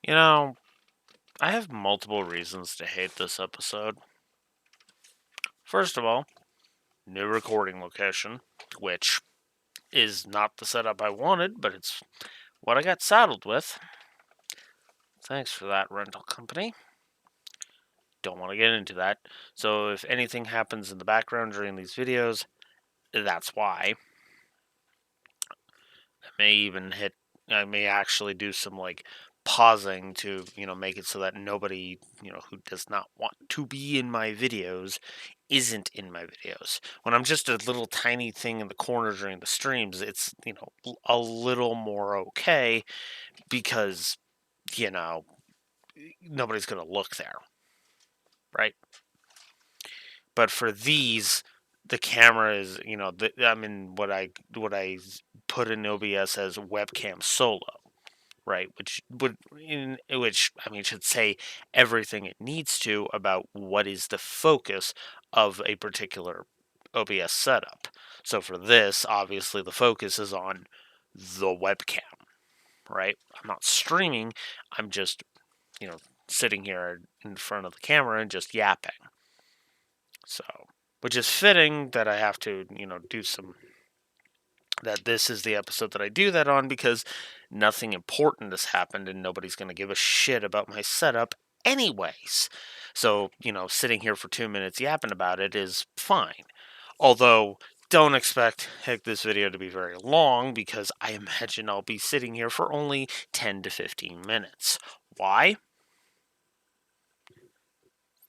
You know, I have multiple reasons to hate this episode. First of all, new recording location, which is not the setup I wanted, but it's what I got saddled with. Thanks for that, rental company. Don't want to get into that. So if anything happens in the background during these videos, that's why. I may actually do some pausing to, make it so that nobody, who does not want to be in my videos isn't in my videos. When I'm just a little tiny thing in the corner during the streams, it's, a little more okay because, you know, nobody's going to look there, right? But for these, the camera is, I'm in what I put in OBS as webcam solo, right? Which I mean should say everything it needs to about what is the focus of a particular OBS setup. So for this, obviously the focus is on the webcam, right? I'm not streaming. I'm just, you know, sitting here in front of the camera and just yapping. So, which is fitting that I have to, do some that this is the episode that I do that on because nothing important has happened and nobody's going to give a shit about my setup anyways. So, sitting here for 2 minutes yapping about it is fine. Although, don't expect this video to be very long because I imagine I'll be sitting here for only 10 to 15 minutes. Why?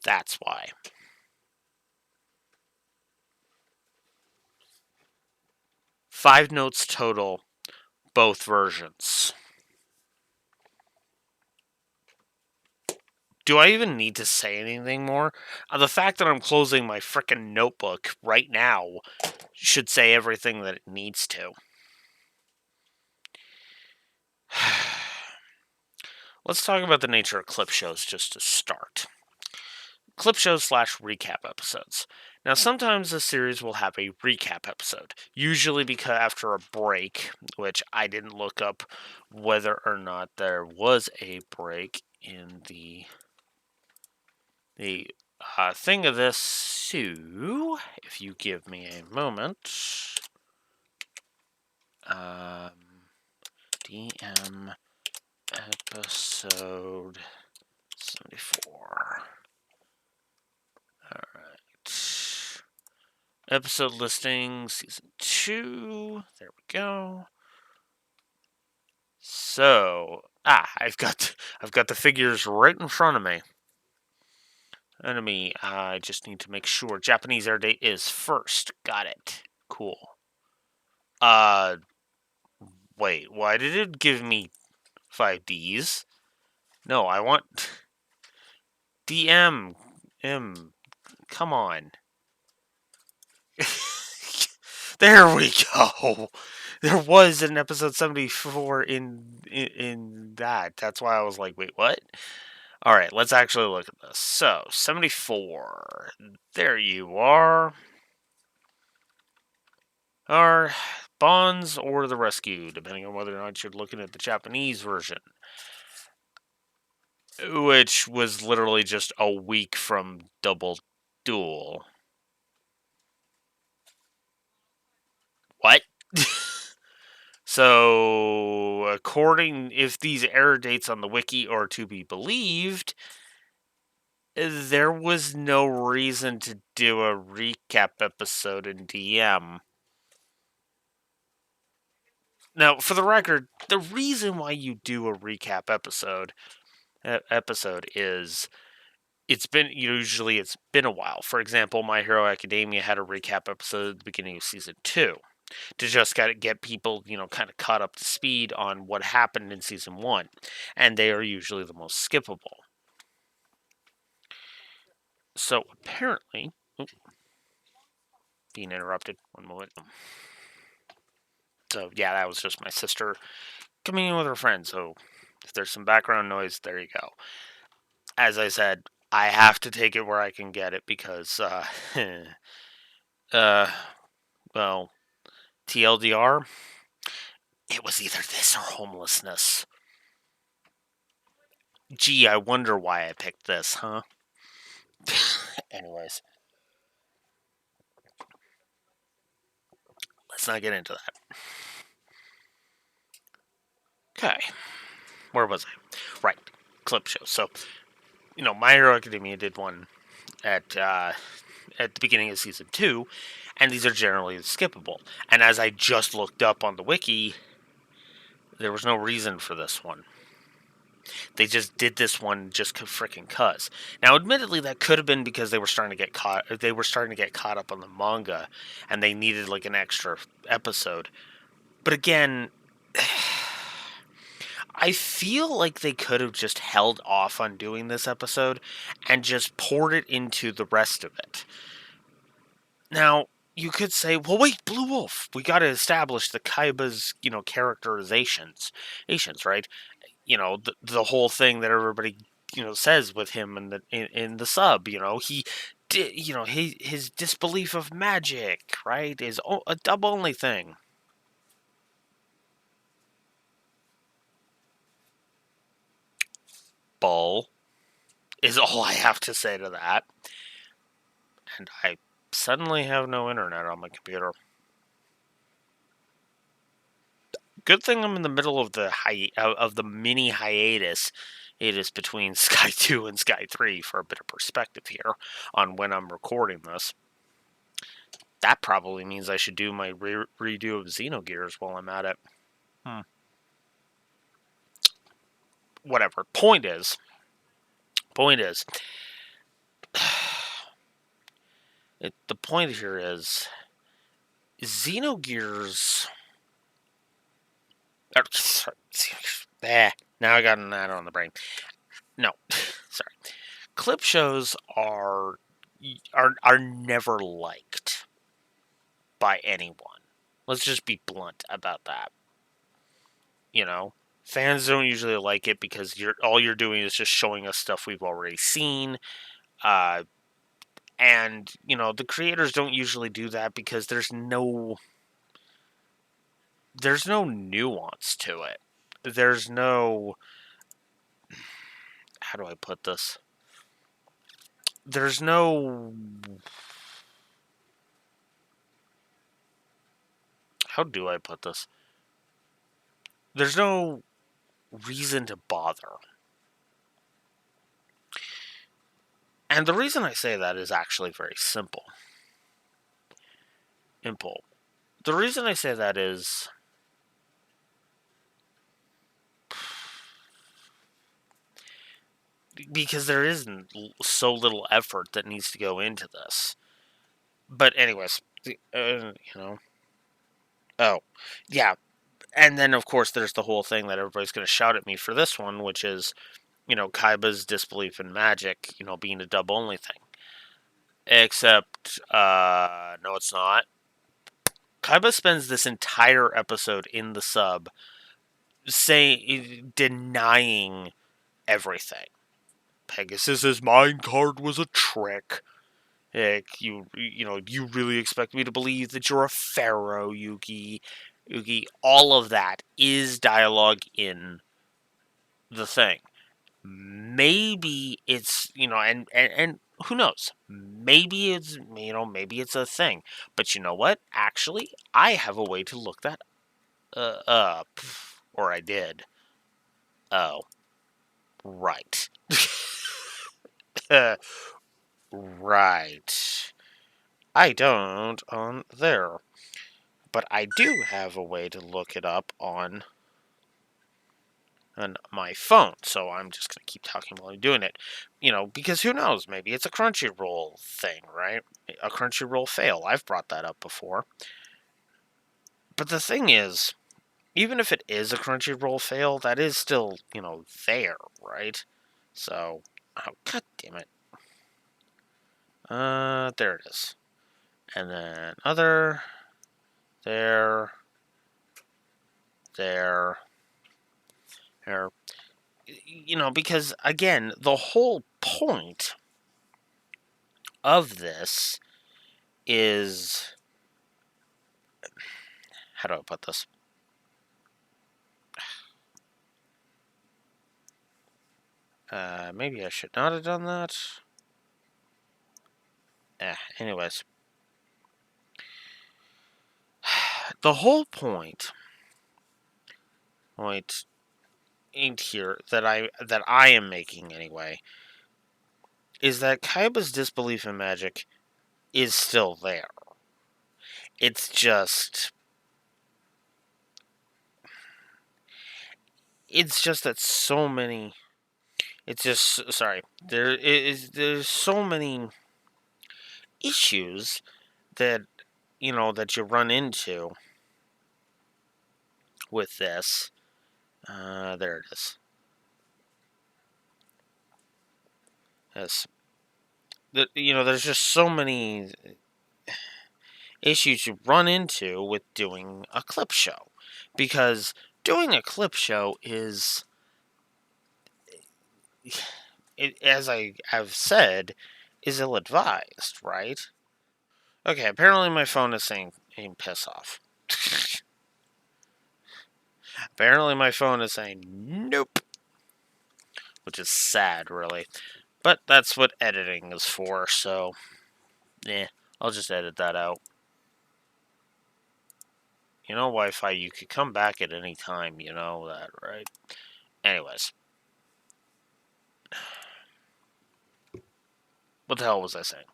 That's why. 5 notes total, both versions. Do I even need to say anything more? The fact that I'm closing my frickin' notebook right now should say everything that it needs to. Let's talk about the nature of clip shows just to start. Clip shows / recap episodes. Now, sometimes a series will have a recap episode, usually because after a break, which I didn't look up whether or not there was a break in the thing of this. So, if you give me a moment, DM episode 74. Alright. Episode listing, season 2. There we go. So, I've got the figures right in front of me. Enemy, I just need to make sure. Japanese air date is first. Got it. Cool. Wait, why did it give me 5Ds? No, I want DM. Come on. There we go. There was an episode 74 in that. That's why I was like, wait, what? All right, let's actually look at this. So, 74. There you are. Are Bonds or the Rescue, depending on whether or not you're looking at the Japanese version, which was literally just a week from Double Duel. What? So, if these error dates on the wiki are to be believed, there was no reason to do a recap episode in DM. Now, for the record, the reason why you do a recap episode is it's been a while. For example, My Hero Academia had a recap episode at the beginning of season 2 to just get people, kind of caught up to speed on what happened in season 1, and they are usually the most skippable. So apparently, being interrupted. One moment. So yeah, that was just my sister coming in with her friend. So if there's some background noise, there you go. As I said, I have to take it where I can get it because, well, TLDR, it was either this or homelessness. Gee, I wonder why I picked this, huh? Anyways, let's not get into that. Okay, where was I? Right, clip show. So, My Hero Academia did one at the beginning of season 2, and these are generally skippable. And as I just looked up on the wiki, there was no reason for this one. They just did this one just freaking cuz. Now, admittedly, that could have been because they were starting to get caught. They were starting to get caught up on the manga, and they needed like an extra episode. But again, I feel like they could have just held off on doing this episode and just poured it into the rest of it. Now, you could say, well, wait, Blue Wolf, we got to establish the Kaiba's, characterizations, right? The whole thing that everybody, says with him in the sub, he did, his disbelief of magic, right, is a dub only thing. Bull is all I have to say to that. And I suddenly have no internet on my computer. Good thing I'm in the middle of the mini hiatus. It is between Sky 2 and Sky 3 for a bit of perspective here on when I'm recording this. That probably means I should do my redo of Xenogears while I'm at it. Whatever. Point is, the point here is Xenogears. Now I got an ad on the brain. No, sorry. Clip shows are never liked by anyone. Let's just be blunt about that. Fans don't usually like it because all you're doing is just showing us stuff we've already seen. And the creators don't usually do that because there's no nuance to it. There's no, how do I put this? There's no, how do I put this? There's no reason to bother. And the reason I say that is actually very simple. The reason I say that is because there isn't so little effort that needs to go into this. But anyways, oh, yeah. And then, of course, there's the whole thing that everybody's going to shout at me for this one, which is, Kaiba's disbelief in magic, being a dub-only thing. Except, no, it's not. Kaiba spends this entire episode in the sub denying everything. Pegasus's mind card was a trick. Heck, you really expect me to believe that you're a pharaoh, Yugi. All of that is dialogue in the thing. Maybe it's, and who knows? Maybe it's a thing. But you know what? Actually, I have a way to look that up. Or I did. Oh, right. Right. I don't on there. But I do have a way to look it up on my phone. So I'm just going to keep talking while I'm doing it. Because who knows? Maybe it's a Crunchyroll thing, right? A Crunchyroll fail. I've brought that up before. But the thing is, even if it is a Crunchyroll fail, that is still, there, right? So, oh, god damn it. There it is. And then other, there, there, because again, the whole point of this is, how do I put this? Maybe I should not have done that. Anyways. The whole point ain't here that I am making anyway is that Kaiba's disbelief in magic is still there. It's just that so many it's just sorry. There's so many issues that that you run into with this. There it is. Yes. There's just so many issues you run into with doing a clip show. Because doing a clip show is, as I have said, is ill advised, right? Okay, apparently my phone is saying piss off. Apparently my phone is saying nope, which is sad, really. But that's what editing is for, so I'll just edit that out. Wi-Fi, you could come back at any time, you know that, right? Anyways. What the hell was I saying?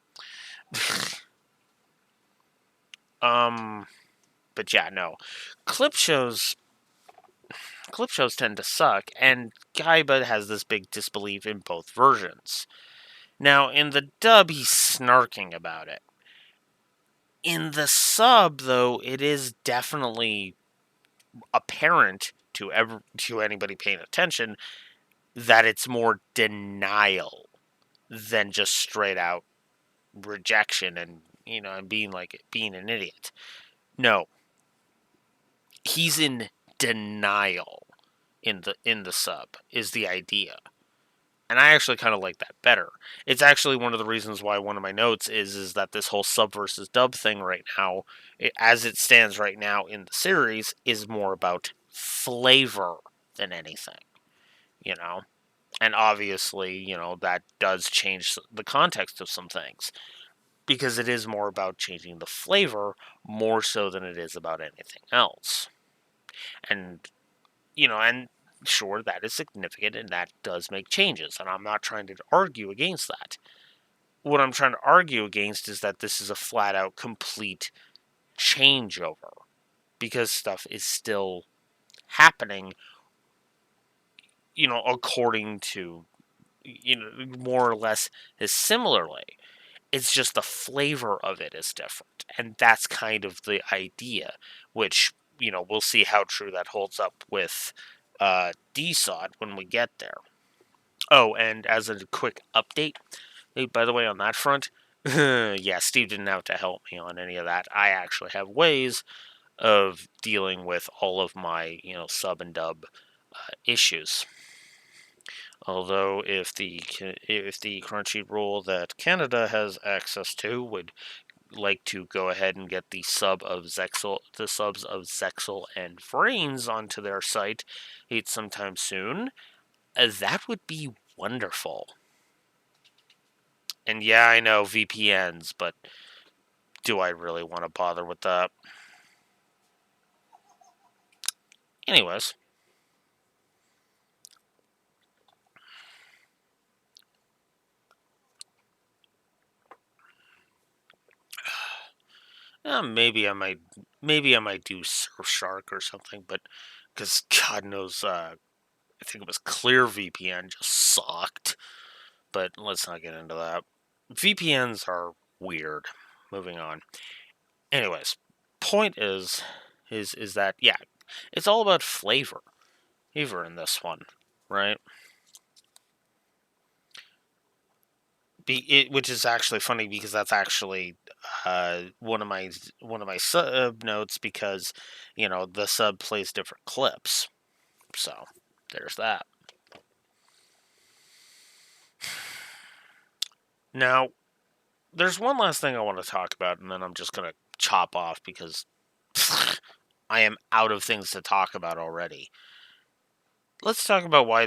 But yeah, no. Clip shows tend to suck, and Kaiba has this big disbelief in both versions. Now, in the dub, he's snarking about it. In the sub, though, it is definitely apparent to anybody paying attention that it's more denial than just straight out rejection and and being an idiot. No, he's in denial in the sub is the idea. And I actually kind of like that better. It's actually one of the reasons why one of my notes is that this whole sub versus dub thing right now, as it stands right now in the series, is more about flavor than anything, you know? And obviously, that does change the context of some things because it is more about changing the flavor more so than it is about anything else. And, and sure, that is significant and that does make changes. And I'm not trying to argue against that. What I'm trying to argue against is that this is a flat out complete changeover because stuff is still happening, according to, more or less as similarly. It's just the flavor of it is different. And that's kind of the idea, which, we'll see how true that holds up with DSOD when we get there. Oh, and as a quick update, hey, by the way, on that front, yeah, Steve didn't have to help me on any of that. I actually have ways of dealing with all of my, sub and dub issues. Although if the Crunchyroll that Canada has access to would like to go ahead and get the subs of Zexel and Vrains onto their site sometime soon, that would be wonderful. And yeah, I know VPNs, but do I really want to bother with that? Anyways. Maybe I might do Surfshark or something, but because God knows, I think it was Clear VPN just sucked. But let's not get into that. VPNs are weird. Moving on. Anyways, point is that yeah, it's all about flavor in this one, right? Which is actually funny because that's actually one of my sub notes because the sub plays different clips, so there's that. Now, there's one last thing I want to talk about, and then I'm just gonna chop off because I am out of things to talk about already. let's talk about why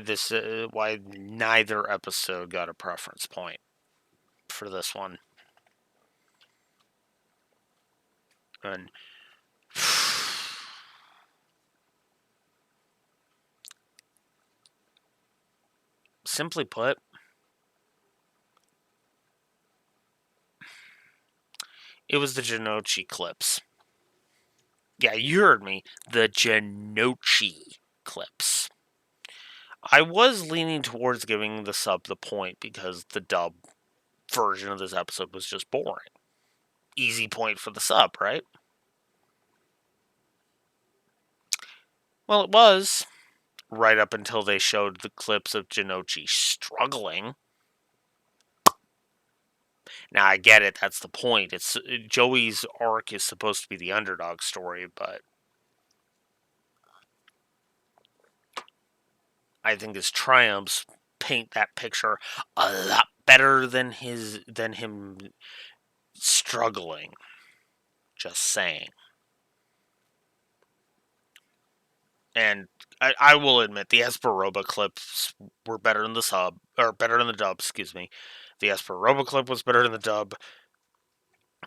neither episode got a preference point for this one. And simply put, it was the Janochi clips. Yeah, you heard me. The Janochi clips. I was leaning towards giving the sub the point because the dub version of this episode was just boring. Easy point for the sub, right? Well, it was. Right up until they showed the clips of Janochi struggling. Now, I get it. That's the point. It's Joey's arc is supposed to be the underdog story, but I think his triumphs paint that picture a lot better than him struggling. Just saying. And I will admit the Esperoba clips were better in the sub, or better in the dub. Excuse me. The Esperoba clip was better in the dub.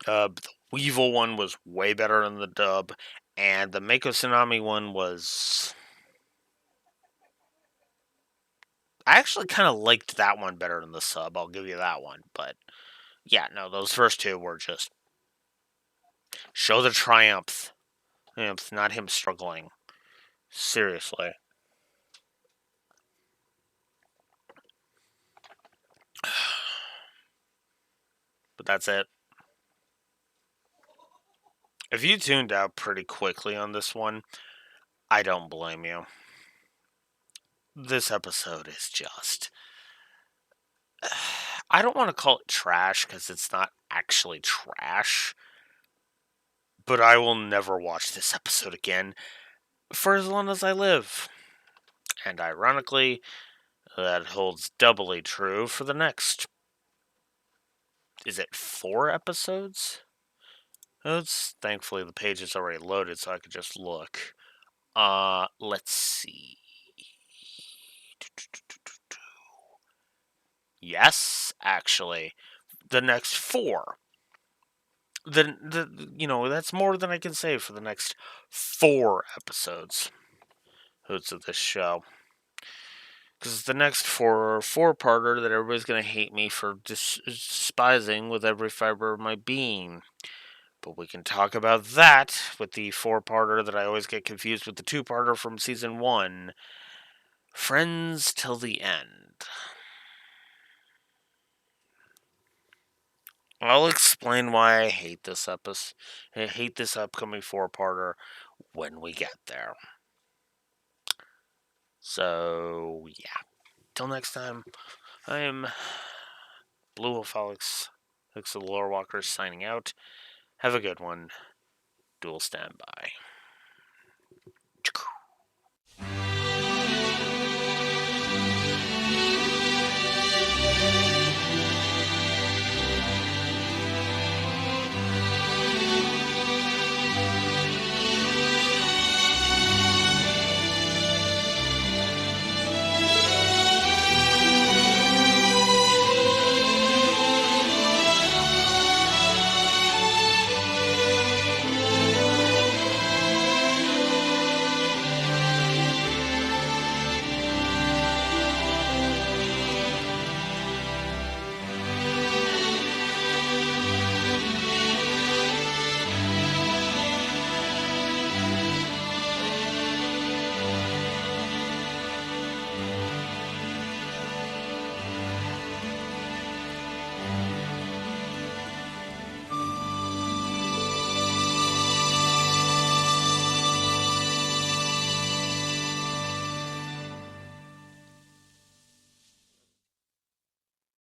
The Weevil one was way better in the dub, and the Mako Tsunami one was. I actually kind of liked that one better than the sub. I'll give you that one, but yeah, no, those first two were just show the triumph, not him struggling. Seriously. But that's it. If you tuned out pretty quickly on this one, I don't blame you. This episode is just. I don't want to call it trash because it's not actually trash, but I will never watch this episode again for as long as I live. And ironically, that holds doubly true for the next. Is it 4 episodes? Thankfully the page is already loaded, so I could just look. Let's see. Yes, actually, the next 4. That's more than I can say for the next 4 episodes of this show. Because the next four-parter that everybody's gonna hate me for despising with every fiber of my being. But we can talk about that with the 4-parter that I always get confused with the 2-parter from season 1. Friends till the end. I'll explain why I hate this episode. I hate this upcoming 4-parter when we get there. So, yeah. Till next time, I am Blue Wolf Alex of the Lore Walkers signing out. Have a good one. Duel standby.